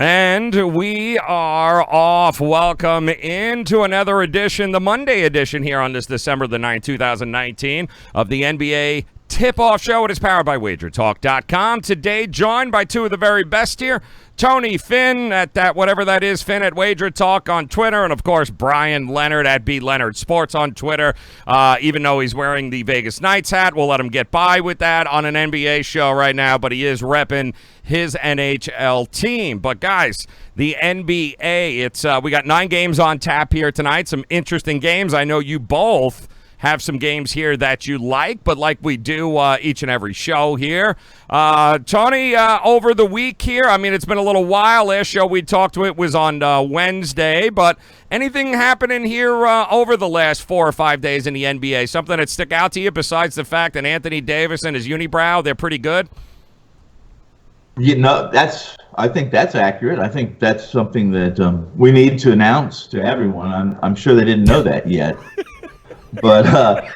And we are off. Welcome into another edition, the Monday edition here on this December the 9th, 2019 of the NBA Tip-Off Show. It is powered by WagerTalk.com. Today, joined by two of the very best here, Tony Finn at that, whatever that is, Finn at WagerTalk on Twitter, and of course, Bryan Leonard at B Leonard Sports on Twitter. Even though he's wearing the Vegas Knights hat, we'll let him get by with that on an NBA show right now, but he is repping his NHL team. But guys, the NBA, we got 9 games on tap here tonight, some interesting games. I know you both have some games here that you like, but like we do each and every show here. Tony, over the week here, I mean, it's been a little while. Last show we talked to it was on Wednesday, but anything happening here over the last 4 or 5 days in the NBA? Something that stick out to you besides the fact that Anthony Davis and his unibrow, they're pretty good? You know, I think that's accurate. I think that's something that we need to announce to everyone. I'm sure they didn't know that yet. But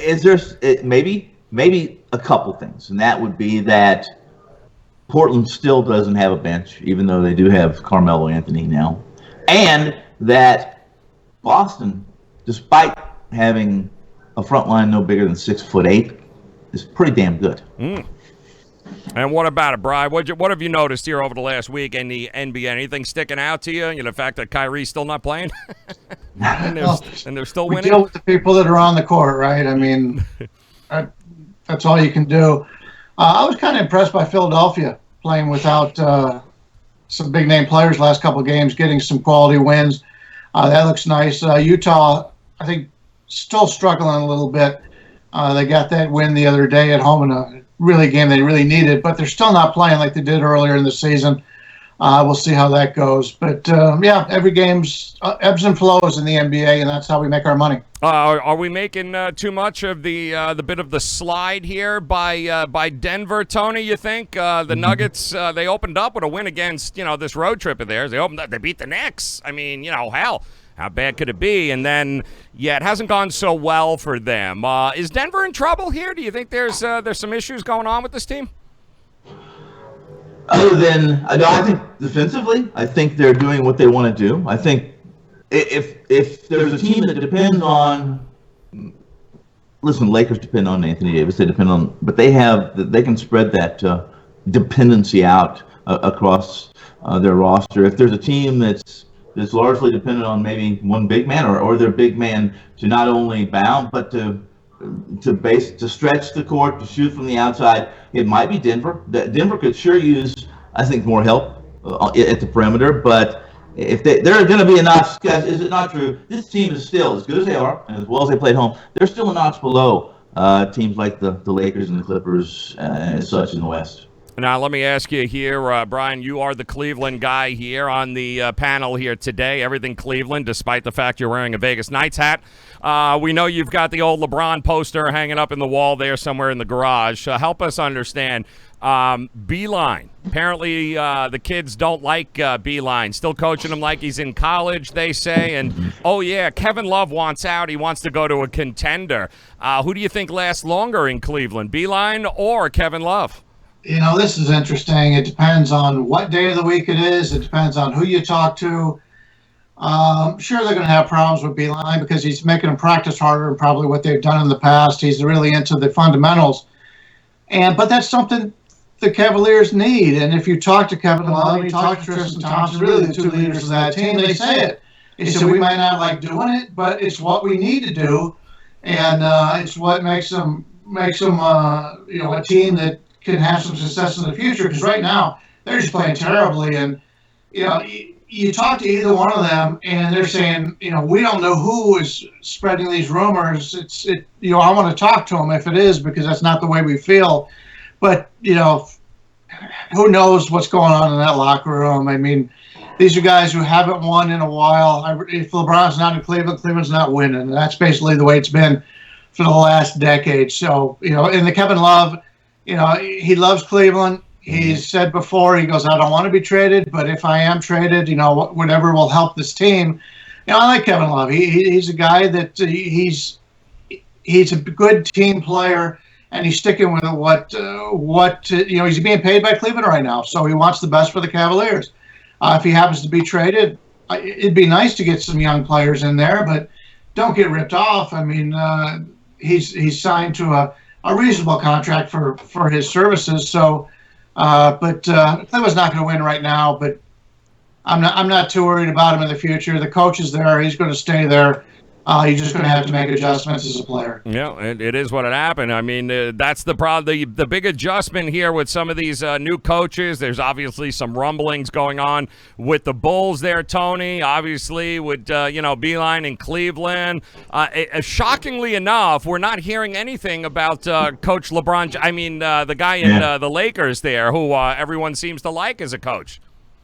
is there maybe a couple things, and that would be that Portland still doesn't have a bench, even though they do have Carmelo Anthony now, and that Boston, despite having a front line no bigger than 6'8", is pretty damn good. And what about it, Brian? What have you noticed here over the last week in the NBA? Anything sticking out to you? You know, the fact that Kyrie's still not playing, and they're still winning. We deal with the people that are on the court, right? I mean, that's all you can do. I was kind of impressed by Philadelphia playing without some big name players last couple of games, getting some quality wins. That looks nice. Utah, I think, still struggling a little bit. They got that win the other day at home in a game they really needed, but they're still not playing like they did earlier in the season. We'll see how that goes. But, every game's ebbs and flows in the NBA, and that's how we make our money. Are we making too much of the bit of the slide here by Denver, Tony, you think? The Nuggets, they opened up with a win against, this road trip of theirs. They beat the Knicks. I mean, hell. How bad could it be? And then, it hasn't gone so well for them. Is Denver in trouble here? Do you think there's some issues going on with this team? Other than, I think defensively, I think they're doing what they want to do. I think if there's a team that depends on, listen, Lakers depend on Anthony Davis. They depend on, but they can spread that dependency out across their roster. If there's a team that's largely dependent on maybe one big man or their big man to not only bound but to stretch the court, to shoot from the outside, it might be Denver. Denver could sure use, I think, more help at the perimeter. But if there are going to be a notch, guys, is it not true? This team is still, as good as they are and as well as they played home, they're still a notch below teams like the Lakers and the Clippers and such in the West. Now, let me ask you here, Brian, you are the Cleveland guy here on the panel here today. Everything Cleveland, despite the fact you're wearing a Vegas Knights hat. We know you've got the old LeBron poster hanging up in the wall there somewhere in the garage. Help us understand. Beeline. Apparently, the kids don't like Beeline. Still coaching him like he's in college, they say. And, Kevin Love wants out. He wants to go to a contender. Who do you think lasts longer in Cleveland, Beeline or Kevin Love? This is interesting. It depends on what day of the week it is. It depends on who you talk to. Sure, they're going to have problems with Beeline because he's making them practice harder than probably what they've done in the past. He's really into the fundamentals. But that's something the Cavaliers need. And if you talk to Kevin Love, you talk to Tristan Thompson, really the two leaders of that team, they say it. They said, we might not like doing it, but it's what we need to do. And it's what makes them a team that can have some success in the future, because right now they're just playing terribly. And you talk to either one of them and they're saying, we don't know who is spreading these rumors. I want to talk to them if it is, because that's not the way we feel. But who knows what's going on in that locker room? I mean, these are guys who haven't won in a while. If LeBron's not in Cleveland, Cleveland's not winning. And that's basically the way it's been for the last decade. So in the Kevin Love, he loves Cleveland. He's said before, he goes, I don't want to be traded, but if I am traded, whatever will help this team. I like Kevin Love. He's a guy that he's a good team player, and he's sticking with what he's being paid by Cleveland right now. So he wants the best for the Cavaliers. If he happens to be traded, it'd be nice to get some young players in there, but don't get ripped off. I mean, he's signed to a reasonable contract for his services. So, but Cleveland's not going to win right now. But I'm not too worried about him in the future. The coach is there; he's going to stay there. You're just going to have to make adjustments as a player. Yeah, it is what it happened. I mean, that's the problem. The big adjustment here with some of these new coaches. There's obviously some rumblings going on with the Bulls there, Tony. Obviously, with Beeline in Cleveland. Shockingly enough, we're not hearing anything about Coach LeBron. I mean, the guy in the Lakers there, who everyone seems to like as a coach.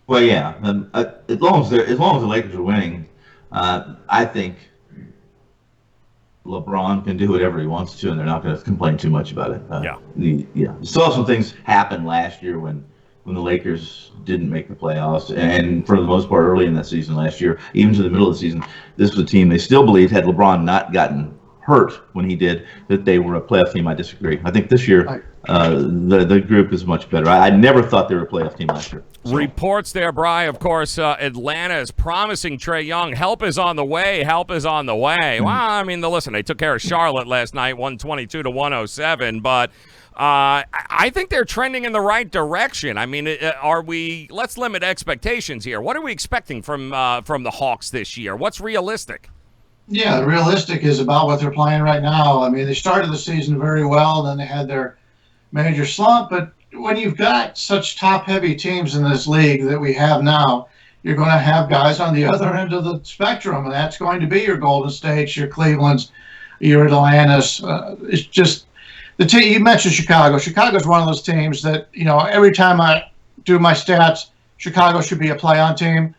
Well, yeah. As long as the Lakers are winning, I think LeBron can do whatever he wants to, and they're not going to complain too much about it. Saw some things happen last year when the Lakers didn't make the playoffs, and for the most part, early in that season last year, even to the middle of the season, this was a team they still believed, had LeBron not gotten hurt when he did, that they were a playoff team. I disagree. I think this year the group is much better. I never thought they were a playoff team last year. So. Reports there, Bri. Of course, Atlanta is promising Trae Young. Help is on the way. Help is on the way. Well, I mean, listen, they took care of Charlotte last night, 122-107, but I think they're trending in the right direction. I mean, let's limit expectations here. What are we expecting from the Hawks this year? What's realistic? Yeah, realistic is about what they're playing right now. I mean, they started the season very well, then they had their major slump, but when you've got such top-heavy teams in this league that we have now, you're going to have guys on the other end of the spectrum, and that's going to be your Golden States, your Clevelands, your Atlantas. It's just the team. You mentioned Chicago. Chicago's one of those teams that, every time I do my stats, Chicago should be a play-on team,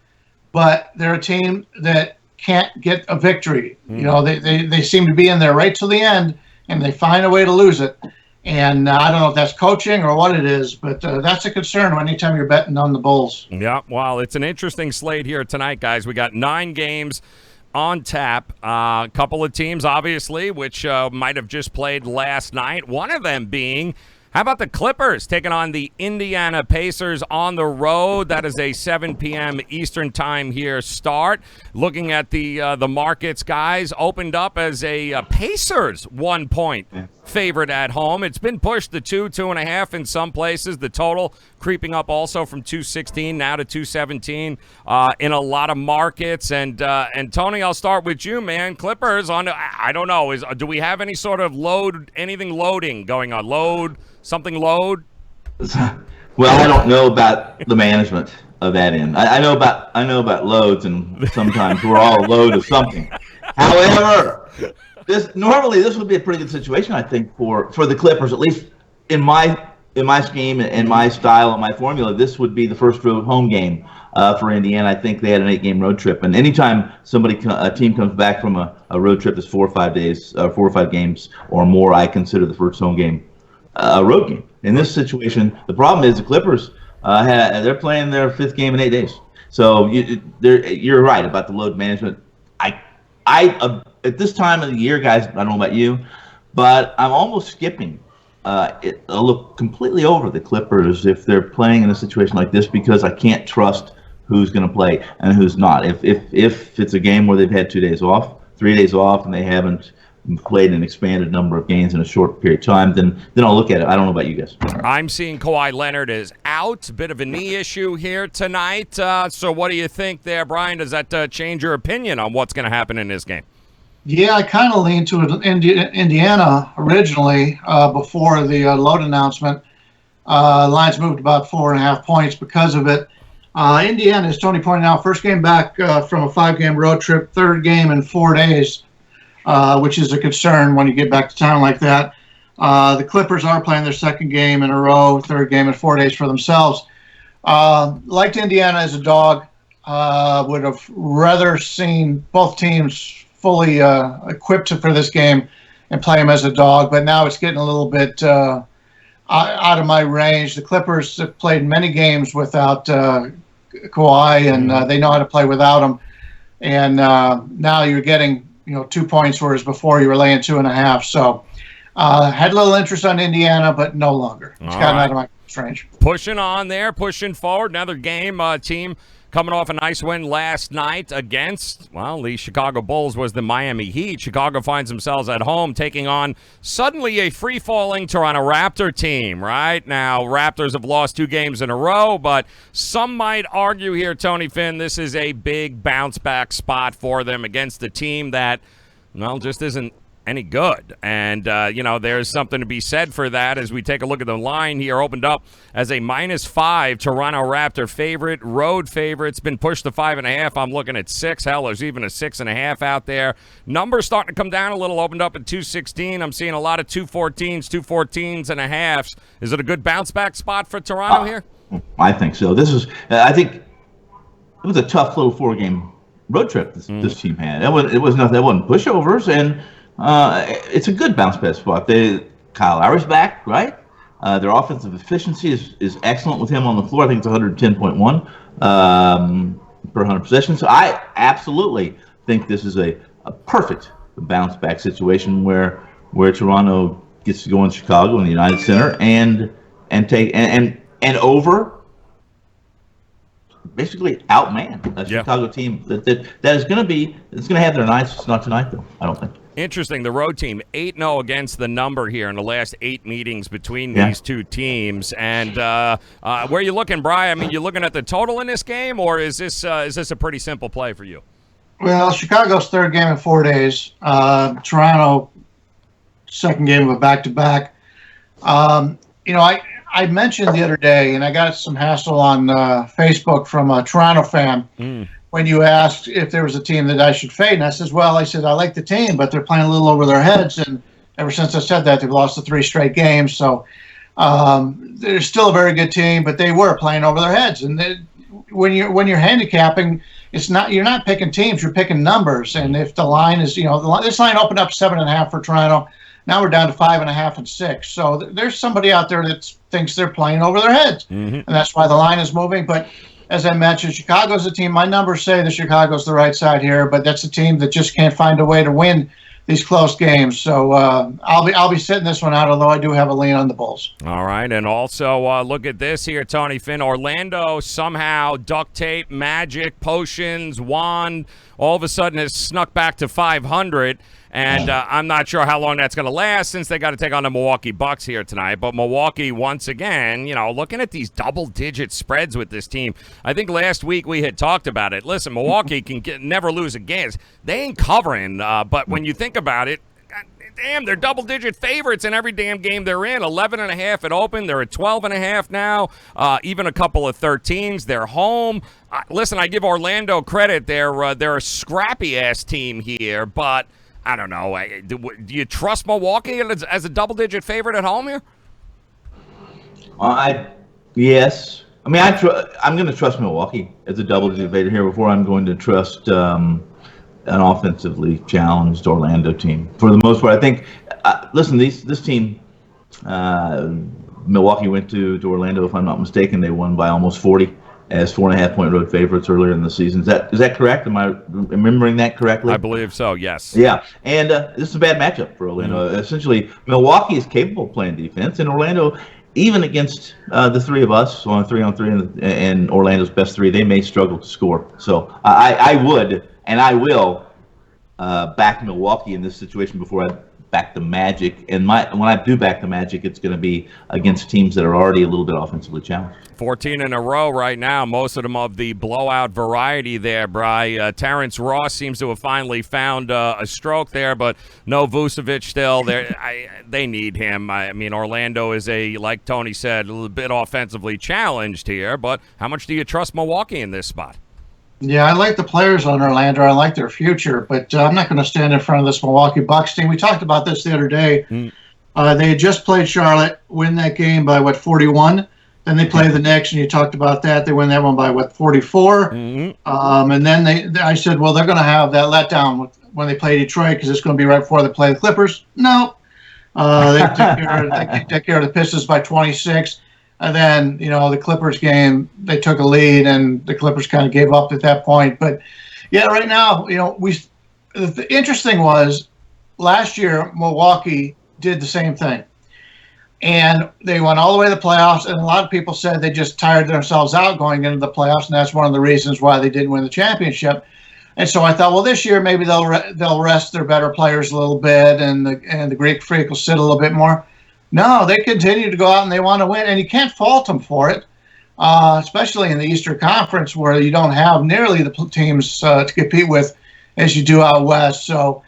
but they're a team that can't get a victory. They seem to be in there right till the end, and they find a way to lose it. And I don't know if that's coaching or what it is, but that's a concern anytime you're betting on the Bulls. Yeah, well, it's an interesting slate here tonight, guys. We got 9 games on tap. A couple of teams, obviously, which might have just played last night. One of them being, how about the Clippers taking on the Indiana Pacers on the road? That is a 7 p.m. Eastern time here start. Looking at the markets, guys, opened up as a Pacers 1-point favorite at home. It's been pushed to 2.5 in some places. The total creeping up also from 216 now to 217 in a lot of markets. And Tony, I'll start with you, man. Clippers on. I don't know. Do we have any sort of anything loading going on? Something load? Well, I don't know about the management of that end. I know about loads, and sometimes we're all a load of something. However, normally this would be a pretty good situation, I think, for the Clippers, at least in my scheme and my style and my formula. This would be the first road home game for Indiana. I think they had an 8-game road trip, and anytime a team comes back from a road trip that's 4 or 5 days, 4 or 5 games or more, I consider the first home game a road game. In this situation, the problem is the Clippers they're playing their 5th game in 8 days. So you're right about the load management. I at this time of the year, guys, I don't know about you, but I'm almost skipping a look completely over the Clippers if they're playing in a situation like this, because I can't trust who's going to play and who's not. If it's a game where they've had 2 days off, 3 days off, and they haven't played an expanded number of games in a short period of time, then I'll look at it. I don't know about you guys. I'm seeing Kawhi Leonard is out. A bit of a knee issue here tonight. So what do you think there, Brian? Does that change your opinion on what's going to happen in this game? Yeah, I kind of leaned to Indiana originally before the load announcement. Lines moved about 4.5 points because of it. Indiana, as Tony pointed out, first game back from a 5-game road trip, 3rd game in 4 days. Which is a concern when you get back to town like that. The Clippers are playing their 2nd game in a row, 3rd game in 4 days for themselves. Liked Indiana as a dog. Would have rather seen both teams fully equipped for this game and play them as a dog, but now it's getting a little bit out of my range. The Clippers have played many games without Kawhi, and they know how to play without him. And now you're getting 2 points, whereas before you were laying 2.5. So had a little interest on Indiana, but no longer. It's gotten out of my range. Pushing on there, pushing forward. Another game team coming off a nice win last night against, well, the Chicago Bulls was the Miami Heat. Chicago finds themselves at home taking on suddenly a free-falling Toronto Raptor team, right? Now, Raptors have lost 2 games in a row, but some might argue here, Tony Finn, this is a big bounce-back spot for them against a team that, well, just isn't any good. And, there's something to be said for that as we take a look at the line here. Opened up as a -5 Toronto Raptor favorite. Road favorite. It's been pushed to 5.5. I'm looking at 6. Hell, there's even a 6.5 out there. Numbers starting to come down a little. Opened up at 216. I'm seeing a lot of 214s, 214s and a halves. Is it a good bounce back spot for Toronto here? I think so. I think it was a tough little 4-game road trip this team had. It was nothing. It wasn't pushovers, and it's a good bounce back spot. Kyle Lowry's back, right? Their offensive efficiency is excellent with him on the floor. I think it's 110.1 per 100 possessions. So I absolutely think this is a perfect bounce back situation where Toronto gets to go in Chicago in the United Center and over basically outman a Chicago team that is going to have their nights. It's not tonight though, I don't think. Interesting. The road team 8-0 against the number here in the last 8 meetings between these two teams. And where are you looking, Brian? I mean, you looking at the total in this game, or is this a pretty simple play for you? Well, Chicago's 3rd game in 4 days. Toronto, 2nd game of a back-to-back. I mentioned the other day, and I got some hassle on Facebook from a Toronto fan. When you asked if there was a team that I should fade. And I said, I like the team, but they're playing a little over their heads. And ever since I said that, they've lost the 3 straight games. So they're still a very good team, but they were playing over their heads. And when you're handicapping, you're not picking teams, you're picking numbers. And if the line is, this line opened up 7.5 for Toronto. Now we're down to 5.5 and 6. So there's somebody out there that thinks they're playing over their heads. And that's why the line is moving. But as I mentioned, Chicago's a team. My numbers say that Chicago's the right side here, but that's a team that just can't find a way to win these close games. So I'll be sitting this one out, although I do have a lean on the Bulls. All right, and also look at this here, Tony Finn. Orlando somehow duct tape, magic, potions, wand, all of a sudden has snuck back to 500. And I'm not sure how long that's going to last since they got to take on the Milwaukee Bucks here tonight. But Milwaukee, once again, looking at these double-digit spreads with this team. I think last week we had talked about it. Listen, Milwaukee can never lose a game. They ain't covering. But when you think about it, damn, they're double-digit favorites in every damn game they're in. 11.5 at open. They're at 12.5 now. Even a couple of 13s. They're home. Listen, I give Orlando credit. They're a scrappy-ass team here, but I don't know. Do you trust Milwaukee as a double-digit favorite at home here? Yes. I mean, I'm going to trust Milwaukee as a double-digit favorite here before I'm going to trust an offensively challenged Orlando team. For the most part, I think. Listen, this team, Milwaukee went to Orlando. If I'm not mistaken, they won by almost 40. As 4.5-point road favorites earlier in the season. Is that correct? Am I remembering that correctly? I believe so, yes. Yeah, and this is a bad matchup for Orlando. Essentially, Milwaukee is capable of playing defense, and Orlando, even against the three of us on a 3-on-3 and Orlando's best 3, they may struggle to score. So I would, and I will, back Milwaukee in this situation before I back the Magic. And when I do back the Magic, it's going to be against teams that are already a little bit offensively challenged. 14 in a row right now, most of them of the blowout variety there, Bri. Terrence Ross seems to have finally found a stroke there, but no Vucevic still. They need him. I mean, Orlando is like Tony said, a little bit offensively challenged here, but how much do you trust Milwaukee in this spot? Yeah, I like the players on Orlando. I like their future, but I'm not going to stand in front of this Milwaukee Bucks team. We talked about this the other day. They had just played Charlotte, win that game by, 41? Then they play the Knicks, and you talked about that. They win that one by, 44? And then I said, well, they're going to have that letdown when they play Detroit because it's going to be right before they play the Clippers. No. They take care of the Pistons by 26. And then, the Clippers game, they took a lead, and the Clippers kind of gave up at that point. But, yeah, right now, the interesting was last year Milwaukee did the same thing. And they went all the way to the playoffs, and a lot of people said they just tired themselves out going into the playoffs, and that's one of the reasons why they didn't win the championship. And so I thought, well, this year maybe they'll rest their better players a little bit, and the Greek Freak will sit a little bit more. No, they continue to go out and they want to win, and you can't fault them for it, especially in the Eastern Conference where you don't have nearly the teams to compete with as you do out west. So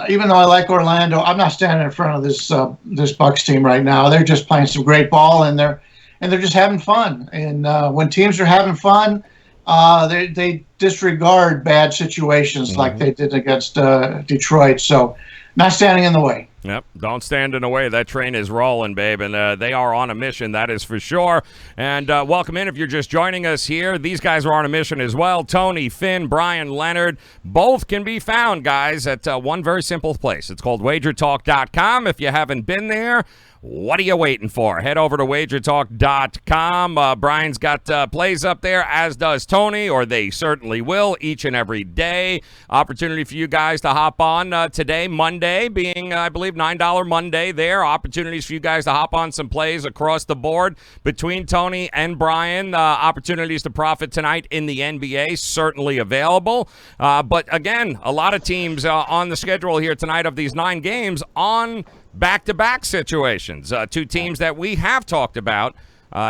even though I like Orlando, I'm not standing in front of this Bucks team right now. They're just playing some great ball, and they're just having fun. And when teams are having fun, they disregard bad situations like they did against Detroit. So not standing in the way. Yep, don't stand in the way. That train is rolling, babe, and they are on a mission, that is for sure. And welcome in if you're just joining us here. These guys are on a mission as well. Tony, Finn, Bryan Leonard, both can be found, guys, at one very simple place. It's called WagerTalk.com. If you haven't been there, what are you waiting for? Head over to WagerTalk.com. Brian's got plays up there, as does Tony, or they certainly will, each and every day. Opportunity for you guys to hop on today, Monday, being, I believe, $9 Monday there. Opportunities for you guys to hop on some plays across the board between Tony and Brian. Opportunities to profit tonight in the NBA, certainly available. But, again, a lot of teams on the schedule here tonight of these 9 games on back-to-back situations. 2 teams that we have talked about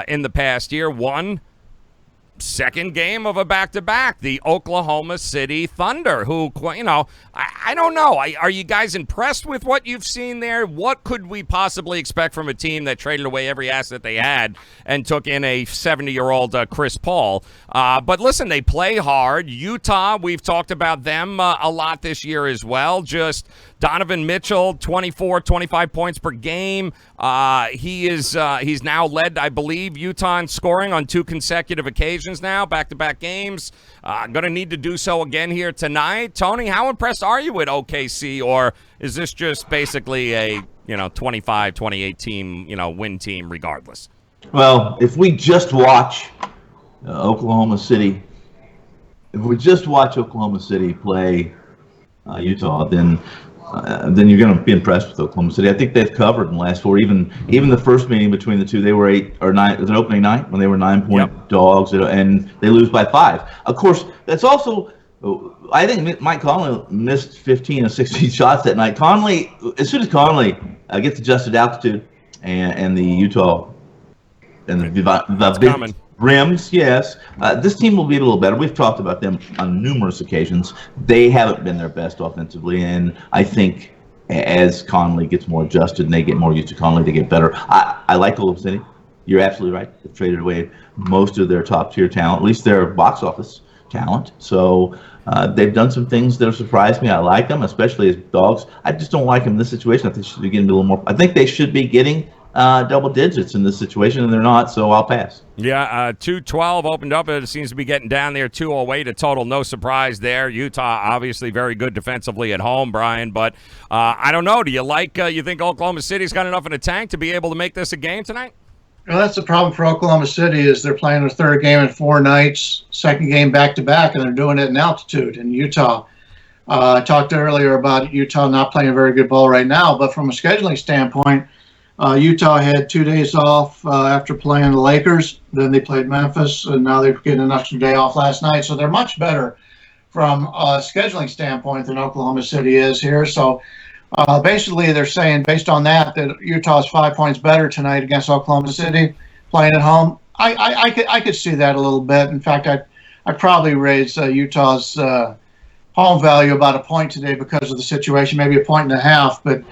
in the past year. One, second game of a back-to-back, the Oklahoma City Thunder, who, you know, I don't know. Are you guys impressed with what you've seen there? What could we possibly expect from a team that traded away every asset they had and took in a 70-year-old Chris Paul? But listen, they play hard. Utah, we've talked about them a lot this year as well. Just Donovan Mitchell, 24, 25 points per game. He's now led, I believe, Utah in scoring on 2 consecutive occasions now, back-to-back games. Going to need to do so again here tonight. Tony, how impressed are you with OKC, or is this just basically a 25, 28 team, win team regardless? Well, if we just watch Oklahoma City, play Utah, then you're going to be impressed with Oklahoma City. I think they've covered in the last 4. Even the first meeting between the two, they were 8 or 9. It was an opening night when they were 9-point dogs, and they lose by 5. Of course, that's also. I think Mike Conley missed 15 of 16 shots that night. As soon as Conley gets adjusted altitude and the Utah and the big rims, yes, this team will be a little better. We've talked about them on numerous occasions. They haven't been their best offensively, and I think as Conley gets more adjusted and they get more used to Conley, they get better. I like Oklahoma City. You're absolutely right. They've traded away most of their top-tier talent, at least their box office talent. So they've done some things that have surprised me. I like them, especially as dogs. I just don't like them in this situation. I think they should be getting a little more. I think they should be getting double digits in this situation, and they're not, so I'll pass. Yeah, 2-12 opened up. It seems to be getting down there, 2-08 a total. No surprise there. Utah, obviously, very good defensively at home, Brian. But I don't know. Do you you think Oklahoma City's got enough in the tank to be able to make this a game tonight? Well, that's the problem for Oklahoma City is they're playing their 3rd game in 4 nights, 2nd game back-to-back, and they're doing it in altitude in Utah. I talked earlier about Utah not playing very good ball right now, but from a scheduling standpoint, Utah had 2 days off after playing the Lakers. Then they played Memphis, and now they're getting an extra day off last night. So they're much better from a scheduling standpoint than Oklahoma City is here. So basically they're saying, based on that Utah's 5 points better tonight against Oklahoma City playing at home. I could see that a little bit. In fact, I'd probably raise Utah's home value about a point today because of the situation, maybe 1.5. But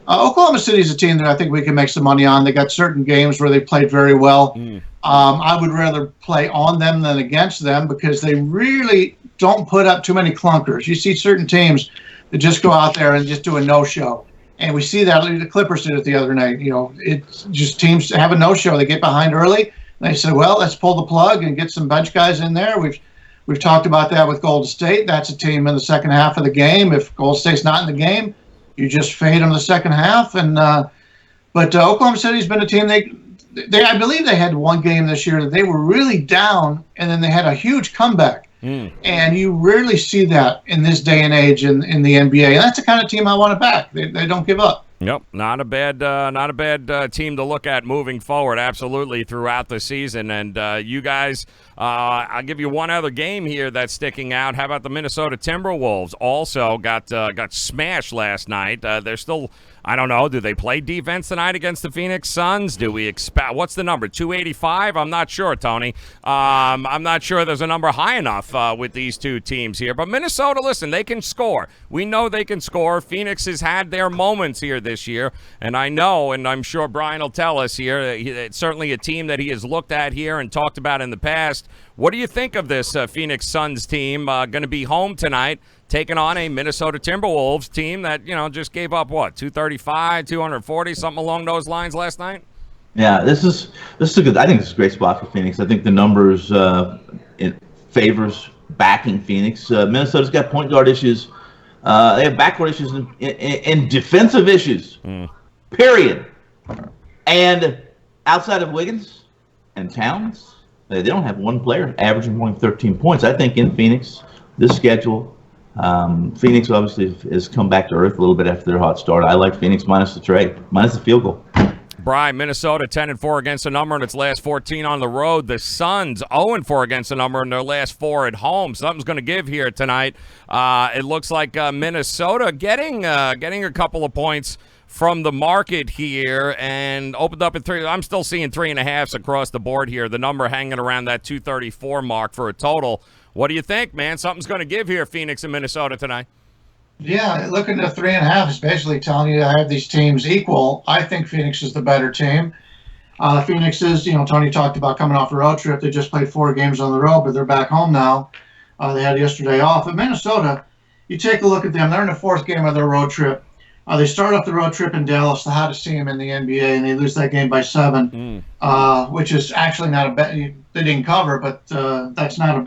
Oklahoma City is a team that I think we can make some money on. They got certain games where they played very well. I would rather play on them than against them because they really don't put up too many clunkers. You see certain teams that just go out there and just do a no-show. And we see that the Clippers did it the other night. It's just teams have a no-show. They get behind early, and they say, well, let's pull the plug and get some bench guys in there. We've talked about that with Golden State. That's a team in the second half of the game. If Golden State's not in the game, you just fade them the second half. But Oklahoma City's been a team, I believe they had one game this year that they were really down, and then they had a huge comeback. And you rarely see that in this day and age in the NBA. And that's the kind of team I want to back. They don't give up. Yep, not a bad team to look at moving forward. Absolutely throughout the season, and you guys, I'll give you one other game here that's sticking out. How about the Minnesota Timberwolves? Also got smashed last night. They're still, I don't know. Do they play defense tonight against the Phoenix Suns? Do we expect? What's the number? 285? I'm not sure, Tony. I'm not sure there's a number high enough with these two teams here. But Minnesota, listen, they can score. We know they can score. Phoenix has had their moments here this year, and I know, and I'm sure Brian will tell us here, it's certainly a team that he has looked at here and talked about in the past. What do you think of this Phoenix Suns team going to be home tonight, taking on a Minnesota Timberwolves team that, just gave up, 235, 240, something along those lines last night? Yeah, this is a good. I think this is a great spot for Phoenix. I think the numbers it favors backing Phoenix. Minnesota's got point guard issues. They have backcourt issues and defensive issues. Period. And outside of Wiggins and Towns, they don't have one player averaging more than 13 points. I think in Phoenix, this schedule, Phoenix obviously has come back to earth a little bit after their hot start. I like Phoenix minus the trade, minus the field goal. Brian, Minnesota 10-4 against the number in its last 14 on the road. The Suns 0-4 against the number in their last 4 at home. Something's going to give here tonight. It looks like Minnesota getting a couple of points from the market here and opened up at 3. I'm still seeing 3.5s across the board here. The number hanging around that 234 mark for a total. What do you think, man? Something's going to give here, Phoenix and Minnesota tonight. Yeah, looking at 3.5 is basically telling you I have these teams equal. I think Phoenix is the better team. Phoenix is, Tony talked about coming off a road trip. They just played 4 games on the road, but they're back home now. They had yesterday off. But Minnesota, you take a look at them. They're in the 4th game of their road trip. They start off the road trip in Dallas, the hottest team in the NBA, and they lose that game by 7, which is actually not a bad. They didn't cover, but that's not a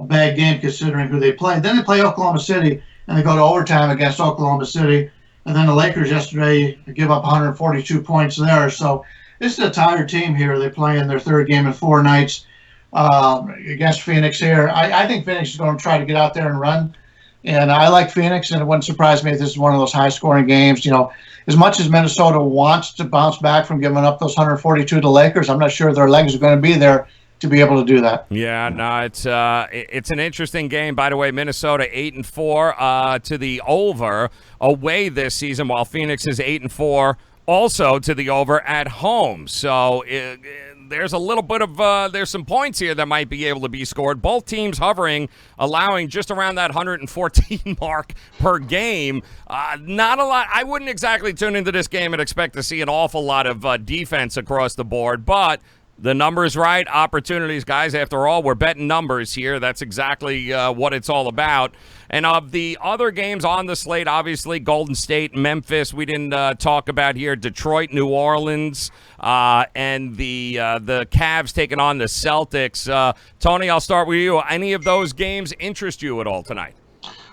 bad game considering who they play. Then they play Oklahoma City, and they go to overtime against Oklahoma City. And then the Lakers yesterday give up 142 points there. So this is a tired team here. They play in their 3rd game in 4 nights against Phoenix here. I think Phoenix is going to try to get out there and run. And I like Phoenix, and it wouldn't surprise me if this is one of those high-scoring games. As much as Minnesota wants to bounce back from giving up those 142 to the Lakers, I'm not sure their legs are going to be there to be able to do that. Yeah, no, it's an interesting game. By the way, Minnesota 8-4 to the over away this season, while Phoenix is 8-4 also to the over at home. So there's a little bit of there's some points here that might be able to be scored. Both teams hovering, allowing just around that 114 mark per game. Not a lot. I wouldn't exactly tune into this game and expect to see an awful lot of defense across the board, but the number's right. Opportunities, guys. After all, we're betting numbers here. That's exactly what it's all about. And of the other games on the slate, obviously, Golden State, Memphis, we didn't talk about here. Detroit, New Orleans, and the Cavs taking on the Celtics. Tony, I'll start with you. Any of those games interest you at all tonight?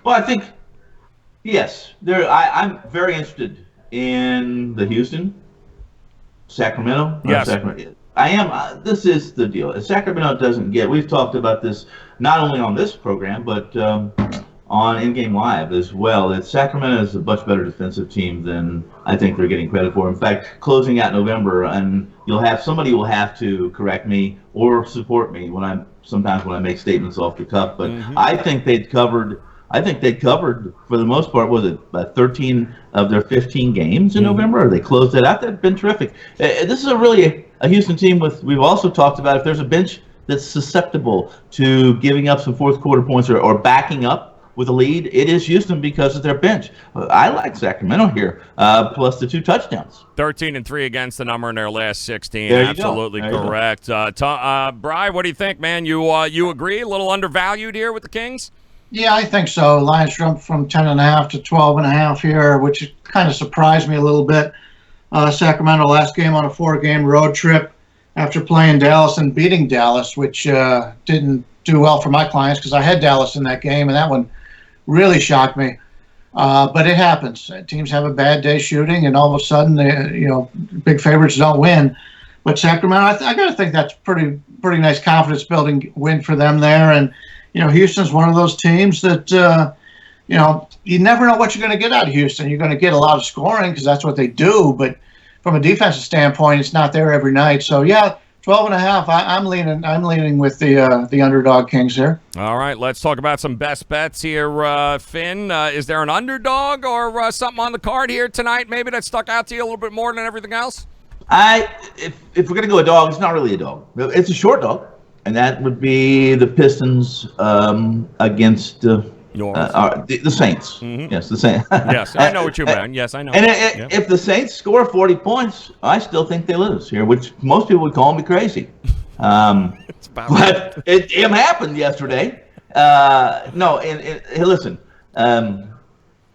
Well, I think, yes. I'm very interested in the Houston, Sacramento. Yes. Sacramento. I am. This is the deal. Sacramento doesn't get. We've talked about this not only on this program, but on In-Game Live as well. That Sacramento is a much better defensive team than I think they're getting credit for. In fact, closing out November, and somebody will have to correct me or support me sometimes when I make statements off the cuff. But I think they'd covered. For the most part, was it 13 of their 15 games in November? Or they closed that out. That's been terrific. This is a Houston team we've also talked about if there's a bench that's susceptible to giving up some 4th quarter points or backing up with a lead, it is Houston because of their bench. I like Sacramento here, plus the 2 touchdowns. 13-3 against the number in their last 16. There you Absolutely go. Correct. Bri, what do you think, man? You agree? A little undervalued here with the Kings? Yeah, I think so. Lions jumped from 10.5 to 12.5 here, which kind of surprised me a little bit. Sacramento last game on a 4-game road trip after playing Dallas and beating Dallas, which didn't do well for my clients because I had Dallas in that game, and that one really shocked me. But it happens. Teams have a bad day shooting, and all of a sudden, big favorites don't win. But Sacramento, I got to think that's pretty nice confidence-building win for them there. And Houston's one of those teams that you never know what you're going to get out of Houston. You're going to get a lot of scoring because that's what they do, but from a defensive standpoint, it's not there every night. So yeah, 12.5. I'm leaning with the underdog Kings here. All right, let's talk about some best bets here, Finn. Is there an underdog or something on the card here tonight? Maybe that stuck out to you a little bit more than everything else. If we're gonna go a dog, it's not really a dog. It's a short dog, and that would be the Pistons against the Saints. Mm-hmm. Yes, the Saints. Yes, I know what you meant. Yes, I know. And if the Saints score 40 points, I still think they lose here, which most people would call me crazy. It's about but it happened yesterday. Listen,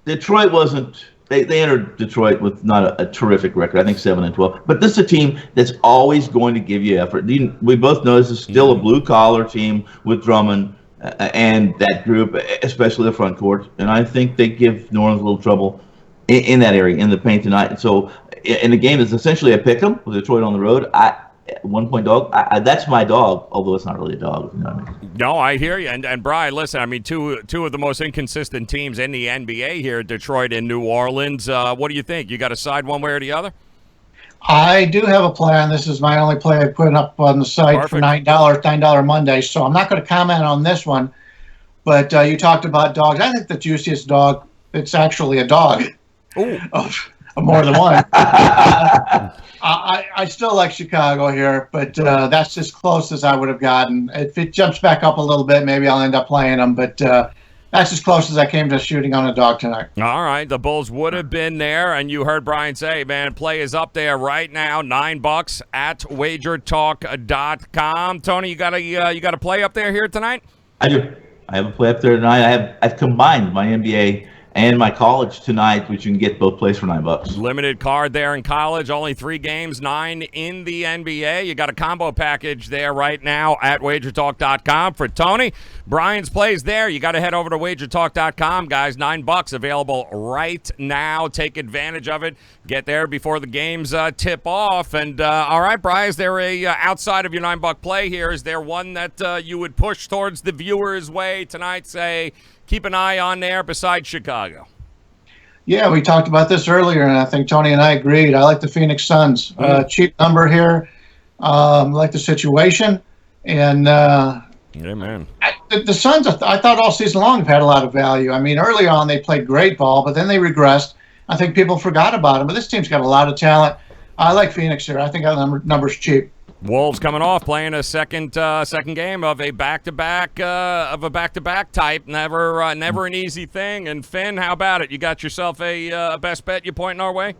Detroit wasn't. They entered Detroit with not a terrific record. I think 7-12. But this is a team that's always going to give you effort. We both know this is still a blue-collar team with Drummond and that group, especially the front court. And I think they give New Orleans a little trouble in that area, in the paint tonight. So in the game that's essentially a pick-em with Detroit on the road, 1-point dog. That's my dog, although it's not really a dog. You know what I mean? No, I hear you. And Brian, listen, I mean, two of the most inconsistent teams in the NBA here, Detroit and New Orleans. What do you think? You got to side one way or the other? I do have a plan. This is my only play I put up on the site. Perfect. For $9 Monday. So I'm not going to comment on this one. But you talked about dogs. I think the juiciest dog, it's actually a dog. Ooh. More than one. I still like Chicago here, but that's as close as I would have gotten. If it jumps back up a little bit, maybe I'll end up playing them, but that's as close as I came to shooting on a dog tonight. All right, the Bulls would have been there, and you heard Brian say, man, play is up there right now, $9 at WagerTalk.com. Tony, you got a play up there here tonight? I do. I have a play up there tonight. I've combined my NBA and my college tonight, which you can get both plays for $9. Limited card there in college, only 3 games, 9 in the NBA. You got a combo package there right now at WagerTalk.com for Tony. Brian's plays there. You got to head over to WagerTalk.com, guys. $9 available right now. Take advantage of it. Get there before the games tip off. And all right, Brian, is there outside of your $9 play here? Is there one that you would push towards the viewers' way tonight? Say, keep an eye on there besides Chicago. Yeah, we talked about this earlier, and I think Tony and I agreed. I like the Phoenix Suns. Cheap number here. Like the situation. And yeah, man. The Suns, I thought all season long have had a lot of value. I mean, early on they played great ball, but then they regressed. I think people forgot about them. But this team's got a lot of talent. I like Phoenix here. I think that number's cheap. Wolves coming off playing a second game of a back-to-back type. Never an easy thing. And Finn, how about it? You got yourself a best bet you pointing our way?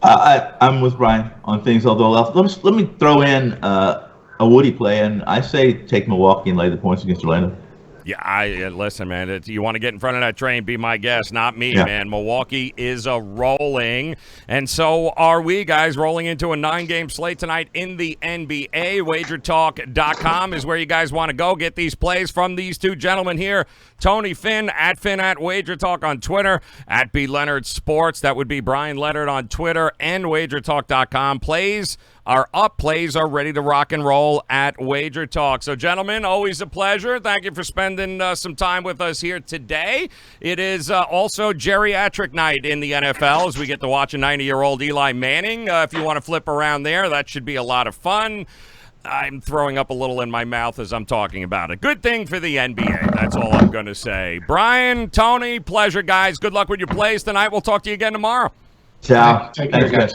I'm with Brian on things. Although let me throw in a Woody play, and I say take Milwaukee and lay the points against Orlando. Yeah, listen, man. You want to get in front of that train, be my guest, not me, man. Milwaukee is rolling, and so are we, guys, rolling into a 9-game slate tonight in the NBA. WagerTalk.com is where you guys want to go. Get these plays from these two gentlemen here. Tony Finn at WagerTalk on Twitter, at B Leonard Sports. That would be Brian Leonard on Twitter and WagerTalk.com. Plays are up. Plays are ready to rock and roll at WagerTalk. So, gentlemen, always a pleasure. Thank you for spending some time with us here today. It is also geriatric night in the NFL as we get to watch a 90-year-old Eli Manning. If you want to flip around there, that should be a lot of fun. I'm throwing up a little in my mouth as I'm talking about it. Good thing for the NBA. That's all I'm going to say. Brian, Tony, pleasure, guys. Good luck with your plays tonight. We'll talk to you again tomorrow. Ciao. Take care, guys.